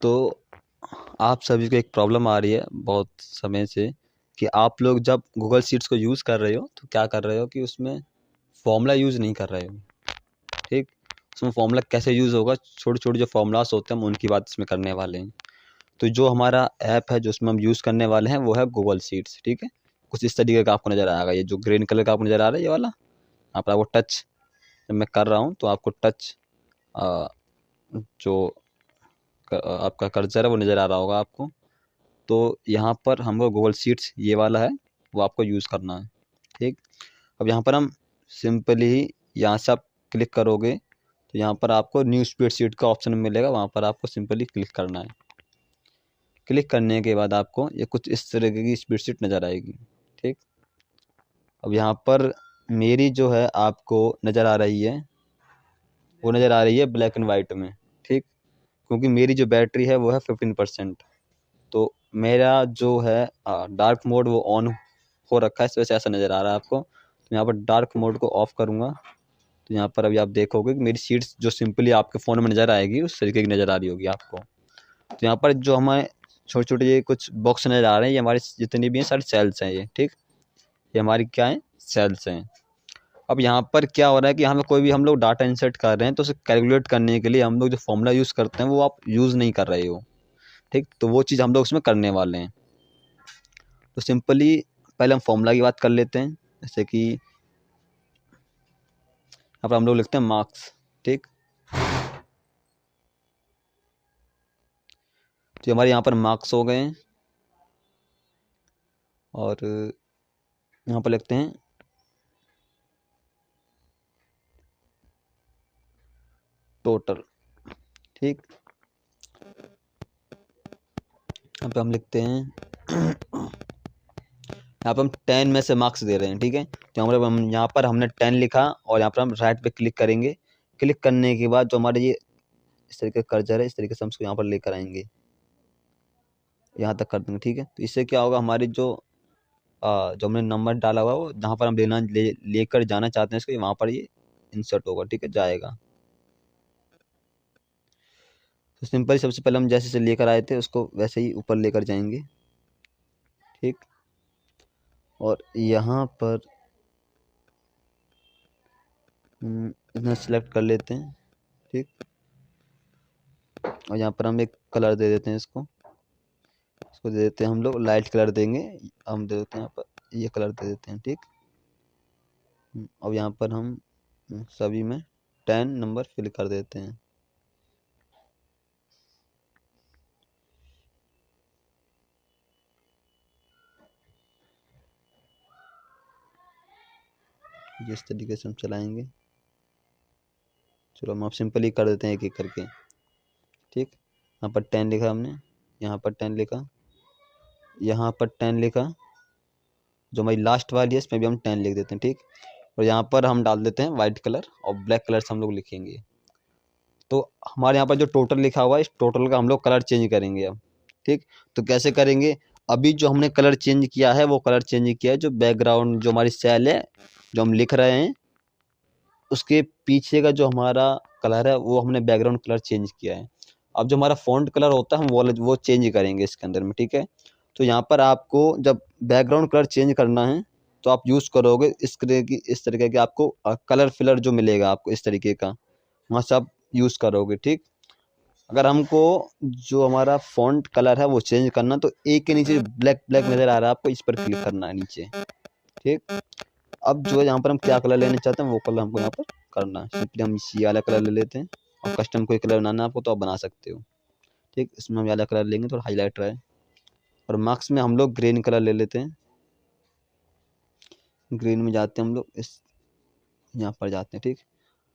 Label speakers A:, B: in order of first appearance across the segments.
A: तो आप सभी को एक प्रॉब्लम आ रही है बहुत समय से कि आप लोग जब गूगल शीट्स को यूज़ कर रहे हो तो क्या कर रहे हो कि उसमें फॉर्मूला यूज़ नहीं कर रहे हो। ठीक, उसमें फॉर्मूला कैसे यूज़ होगा, छोटे छोटे जो फॉर्मूलास होते हैं हम उनकी बात इसमें करने वाले हैं। तो जो हमारा ऐप है जो उसमें हम यूज़ करने वाले हैं वो है गूगल शीट्स। ठीक है, कुछ इस तरीके का आपको नज़र आएगा। ये जो ग्रीन कलर का आपको नज़र आ रहा है ये वाला, यहाँ पर आपको टच जब मैं कर रहा हूँ तो आपको टच जो आपका कर्सर है वो नज़र आ रहा होगा आपको। तो यहाँ पर हमको गूगल शीट्स ये वाला है वो आपको यूज़ करना है। ठीक, अब यहाँ पर हम सिंपली ही यहाँ से आप क्लिक करोगे तो यहाँ पर आपको न्यू स्प्रेडशीट का ऑप्शन मिलेगा, वहाँ पर आपको सिंपली क्लिक करना है। क्लिक करने के बाद आपको ये कुछ इस तरीके की स्प्रेडशीट नज़र आएगी। ठीक, अब यहाँ पर मेरी जो है आपको नज़र आ रही है वो नज़र आ रही है ब्लैक एंड वाइट में। ठीक, क्योंकि मेरी जो बैटरी है वो है 15%। तो मेरा जो है डार्क मोड वो ऑन हो रखा है, इस वजह से ऐसा नज़र आ रहा है आपको। तो यहाँ पर डार्क मोड को ऑफ करूँगा तो यहाँ पर अभी आप देखोगे कि मेरी शीट्स जो सिंपली आपके फ़ोन में नज़र आएगी उस तरीके की नज़र आ रही होगी आपको। तो यहाँ पर जो हमारे छोटे छोटे ये कुछ बॉक्स नज़र आ रहे हैं ये हमारे जितनी भी हैं सारे सेल्स हैं ये। ठीक, ये हमारी क्या है, सेल्स हैं। अब यहाँ पर क्या हो रहा है कि यहाँ पर कोई भी हम लोग डाटा इंसर्ट कर रहे हैं तो उसे कैलकुलेट करने के लिए हम लोग जो फॉर्मूला यूज़ करते हैं वो आप यूज़ नहीं कर रहे हो। ठीक, तो वो चीज़ हम लोग उसमें करने वाले हैं। तो सिंपली पहले हम फॉर्मूला की बात कर लेते हैं। जैसे कि यहाँ पर हम लोग लिखते हैं मार्क्स। ठीक, तो हमारे यहाँ पर मार्क्स हो गए हैं और यहाँ पर लिखते हैं टोटल। ठीक, यहाँ पे हम लिखते हैं यहाँ पर हम 10 में से मार्क्स दे रहे हैं। ठीक है, तो हम यहाँ पर हमने 10 लिखा और यहाँ पर हम राइट पे क्लिक करेंगे। क्लिक करने के बाद जो हमारे ये इस तरीके का कर्सर है इस तरीके से हम उसको यहाँ पर लेकर आएंगे, यहाँ तक कर देंगे। ठीक है, तो इससे क्या होगा हमारी जो हमने नंबर डाला हुआ है वो जहाँ पर हम लेकर जाना चाहते हैं इसको वहाँ पर ये इंसर्ट होगा। ठीक है, जाएगा। तो सिंपल सबसे पहले हम जैसे से लेकर आए थे उसको वैसे ही ऊपर लेकर जाएंगे। ठीक, और यहाँ पर इतना सेलेक्ट कर लेते हैं। ठीक, और यहाँ पर हम एक कलर दे देते हैं इसको दे देते हैं हम लोग लाइट कलर देंगे। हम दे देते हैं यहाँ पर ये कलर दे देते हैं। ठीक, अब यहाँ पर हम सभी में 10 नंबर फिल कर देते हैं। जिस तरीके से हम चलाएंगे, चलो हम आप सिंपली कर देते हैं एक एक करके। ठीक, यहाँ पर 10 लिखा हमने, यहाँ पर 10 लिखा, यहाँ पर 10 लिखा, जो हमारी लास्ट वाली है इसमें भी हम 10 लिख देते हैं। ठीक, और यहाँ पर हम डाल देते हैं वाइट कलर और ब्लैक कलर से हम लोग लिखेंगे। तो हमारे यहाँ पर जो टोटल लिखा हुआ है इस टोटल का हम लोग कलर चेंज करेंगे अब। ठीक, तो कैसे करेंगे, अभी जो हमने कलर चेंज किया है वो कलर चेंज किया है जो बैकग्राउंड जो हमारी सेल है जो हम लिख रहे हैं उसके पीछे का जो हमारा कलर है वो हमने बैकग्राउंड कलर चेंज किया है। अब जो हमारा फॉन्ट कलर होता है हम वो चेंज करेंगे इसके अंदर में। ठीक है, तो यहाँ पर आपको जब बैकग्राउंड कलर चेंज करना है तो आप यूज़ करोगे इस तरीके की आपको कलर फिलर जो मिलेगा आपको इस तरीके का, वहाँ से आप यूज़ करोगे। ठीक, अगर हमको जो हमारा फॉन्ट कलर है वो चेंज करना तो एक के नीचे ब्लैक ब्लैक नज़र आ रहा है आपको, इस पर क्लिक करना है नीचे। ठीक, अब जो है यहाँ पर हम क्या कलर लेना चाहते हैं वो कलर हमको यहाँ पर करना है। सिंपली हम इसी वाला कलर ले लेते हैं और कस्टम कोई कलर बनाना है आपको तो आप बना सकते हो। ठीक, इसमें हम वाला कलर लेंगे थोड़ा हाईलाइट रहे। और मार्क्स में हम लोग ग्रीन कलर ले लेते हैं। ग्रीन में जाते हैं हम लोग इस यहाँ पर जाते हैं। ठीक,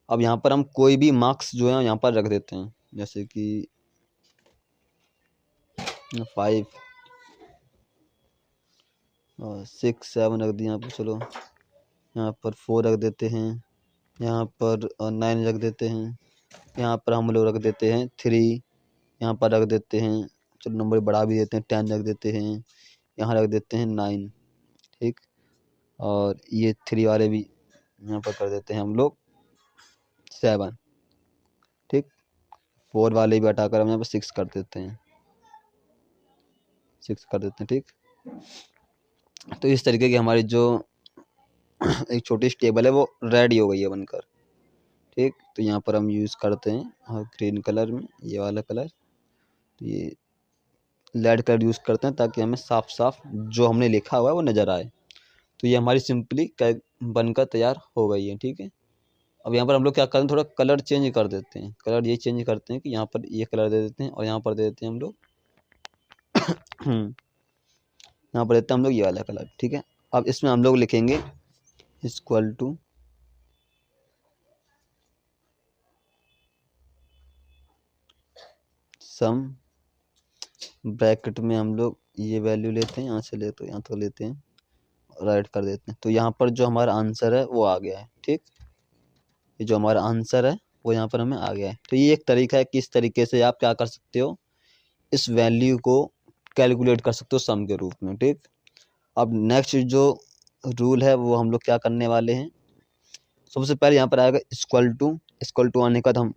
A: अब यहाँ पर हम कोई भी मार्क्स जो है यहाँ पर रख देते हैं, जैसे कि 5 और 6 7 रख दिए यहाँ पर। चलो यहाँ पर 4 रख देते हैं, यहाँ पर 9 रख देते हैं, यहाँ पर हम लोग रख देते हैं 3, यहाँ पर रख देते हैं, चलो नंबर बढ़ा भी देते हैं 10 रख देते हैं, यहाँ रख देते हैं 9। ठीक, और ये 3 वाले भी यहाँ पर कर देते हैं हम लोग 7। ठीक, 4 वाले भी हटाकर हम यहाँ पर 6 कर देते हैं, 6 कर देते हैं। ठीक, तो इस तरीके की हमारी जो एक छोटी सी टेबल है वो रेडी हो गई है बनकर। ठीक, तो यहाँ पर हम यूज़ करते हैं ग्रीन कलर में ये वाला कलर, तो ये रेड कलर यूज़ करते हैं ताकि हमें साफ साफ जो हमने लिखा हुआ है वो नज़र आए। तो ये हमारी सिंपली बनकर तैयार हो गई है। ठीक है, अब यहाँ पर हम लोग क्या करते हैं, थोड़ा कलर चेंज कर देते हैं। कलर ये चेंज करते हैं कि यहाँ पर ये कलर दे देते हैं और यहाँ पर दे देते हैं हम लोग यहाँ पर देते हैं हम लोग ये वाला कलर। ठीक है, अब इसमें हम लोग लिखेंगे इक्वल टू सम, ब्रैकेट में हम लोग ये वैल्यू लेते हैं, यहाँ से ले तो यहाँ तो लेते हैं, राइट कर देते हैं। तो यहाँ पर जो हमारा आंसर है वो आ गया है। ठीक, ये जो हमारा आंसर है वो यहाँ पर हमें आ गया है। तो ये एक तरीका है कि इस तरीके से आप क्या कर सकते हो, इस वैल्यू को कैलकुलेट कर सकते हो सम के रूप में। ठीक, अब नेक्स्ट जो रूल है वो हम लोग क्या करने वाले हैं, सबसे पहले यहाँ पर आएगा इक्वल टू आने के बाद हम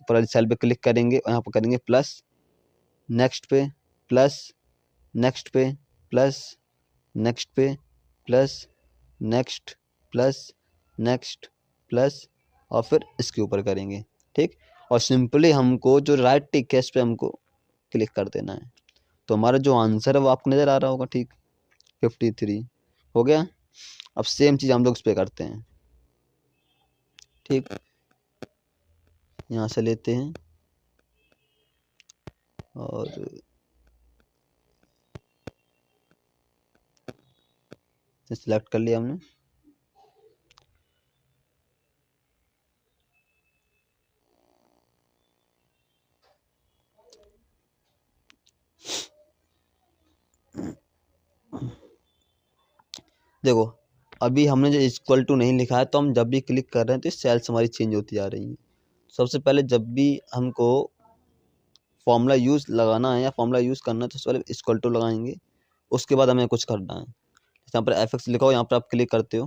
A: ऊपर वाली सेल पे क्लिक करेंगे और यहाँ पर करेंगे प्लस, नेक्स्ट पे प्लस, नेक्स्ट पे प्लस, नेक्स्ट पे plus, next plus, next plus और फिर इसके ऊपर करेंगे। ठीक, और सिंपली हमको जो राइट टिक है इस पे हमको क्लिक कर देना है, तो हमारा जो आंसर है वो आपको नज़र आ रहा होगा। ठीक, 53 हो गया। अब सेम चीज़ हम लोग इस पे करते हैं। ठीक, यहाँ से लेते हैं और सिलेक्ट कर लिया हमने। देखो अभी हमने जो इक्वल टू नहीं लिखा है, तो हम जब भी क्लिक कर रहे हैं तो सेल्स हमारी चेंज होती जा रही हैं। सबसे पहले जब भी हमको फॉर्मूला यूज़ लगाना है या फॉर्मूला यूज़ करना है तो सबसे पहले इक्वल टू लगाएंगे, उसके बाद हमें कुछ करना है। यहाँ पर एफ एक्स लिखा हो, यहाँ पर आप क्लिक करते हो,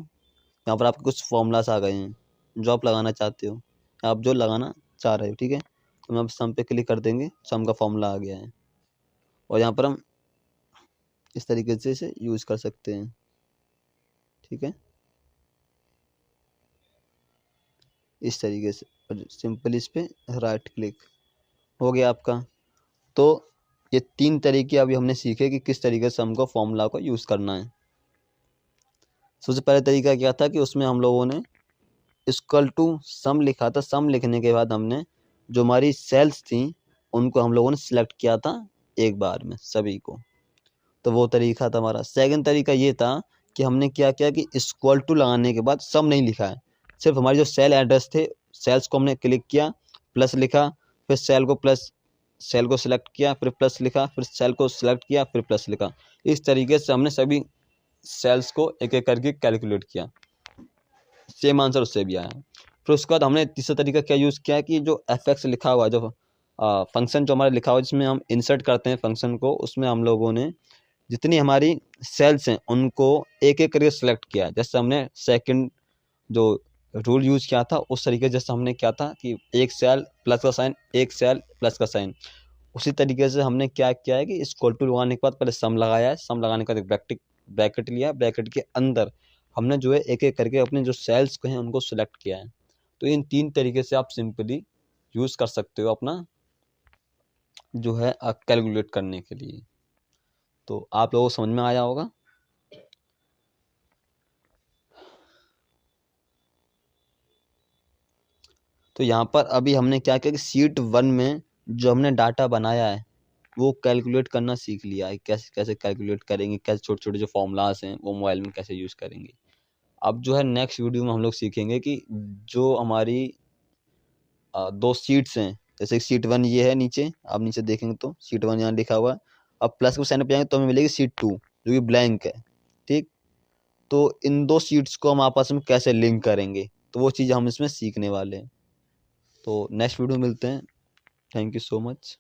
A: यहाँ पर आपके कुछ फॉर्मूलास आ गए हैं जो आप लगाना चाहते हो, आप जो लगाना चाह रहे हो। ठीक है, तो हम सम पे क्लिक कर देंगे, सम का फॉर्मूला आ गया है और यहाँ पर हम इस तरीके से इसे यूज़ कर सकते हैं। ठीक है, इस तरीके से सिंपल इस पे राइट क्लिक हो गया आपका। तो ये 3 तरीके अभी हमने सीखे कि किस तरीके से हमको फॉर्मूला को यूज़ करना है। सबसे पहले तरीका क्या था कि उसमें हम लोगों ने इक्वल टू सम लिखा था, सम लिखने के बाद हमने जो हमारी सेल्स थी उनको हम लोगों ने सिलेक्ट किया था एक बार में सभी को, तो वो तरीका था हमारा। सेकंड तरीका ये था कि हमने क्या किया कि इक्वल टू लगाने के बाद सम नहीं लिखा है, सिर्फ हमारी जो सेल एड्रेस थे सेल्स को हमने क्लिक किया, प्लस लिखा, फिर सेल को सिलेक्ट किया, फिर प्लस लिखा, फिर सेल को सिलेक्ट किया, फिर प्लस लिखा। इस तरीके से हमने सभी सेल्स को एक एक करके कैलकुलेट किया, सेम आंसर उससे भी आया। फिर उसके बाद हमने तीसरा तरीका क्या यूज़ किया कि जो एफ एक्स लिखा हुआ है, जो फंक्शन जो हमारा लिखा हुआ है जिसमें हम इंसर्ट करते हैं फंक्शन को, उसमें हम लोगों ने जितनी हमारी सेल्स हैं उनको एक एक करके सिलेक्ट किया। जैसे हमने सेकंड जो रूल यूज़ किया था उस तरीके जैसे हमने क्या था कि एक सेल प्लस का साइन, एक सेल प्लस का साइन, उसी तरीके से हमने क्या किया है कि इक्वल टू लगाने के बाद पहले सम लगाया है, सम लगाने के बाद एक ब्रैकेट लिया, ब्रैकेट के अंदर हमने जो है एक एक करके अपने जो सेल्स को हैं उनको सिलेक्ट किया है। तो इन 3 तरीके से आप सिंपली यूज़ कर सकते हो अपना जो है कैलकुलेट करने के लिए। तो आप लोगों को समझ में आया होगा। तो यहाँ पर अभी हमने क्या किया कि शीट 1 में जो हमने डाटा बनाया है वो कैलकुलेट करना सीख लिया है, कैसे कैसे कैलकुलेट करेंगे, कैसे छोटे छोटे जो फॉर्मूलाज हैं वो मोबाइल में कैसे यूज़ करेंगे। अब जो है नेक्स्ट वीडियो में हम लोग सीखेंगे कि जो हमारी 2 शीट्स हैं, जैसे शीट 1 ये है नीचे, आप नीचे देखेंगे तो शीट 1 यहाँ लिखा हुआ है। अब प्लस के साइन पे जाएंगे तो हमें मिलेगी शीट 2 जो कि ब्लैंक है। ठीक, तो इन 2 शीट्स को हम आपस में कैसे लिंक करेंगे, तो वो चीज़ हम इसमें सीखने वाले हैं। तो नेक्स्ट वीडियो मिलते हैं। Thank you so much.